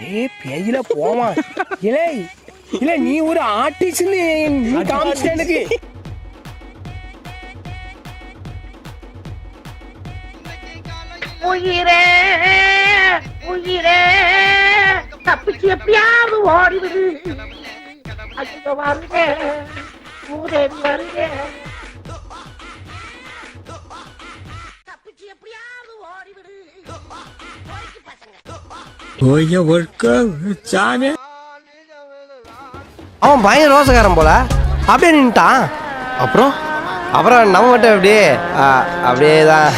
ஏ பேயில போமா இல்லை இல்ல நீ ஒரு ஆர்டிஸ்ட்னு நீ காமிச்சிட்ட எனக்கு. உயிரே உயிரே தப்பிச்சு எப்படியாவது ஓடிவிடு. ஐயோ வருதே மூதேவி வருதே. தப்பிச்சு எப்படியாவது ஓடிவிடு. அவன் பயங்கர ரோசக்காரன் போல அப்படியே நின்ட்டான். அப்புறம் அப்புறம் நம்ம மட்டும் அப்படியே அப்படியே தான்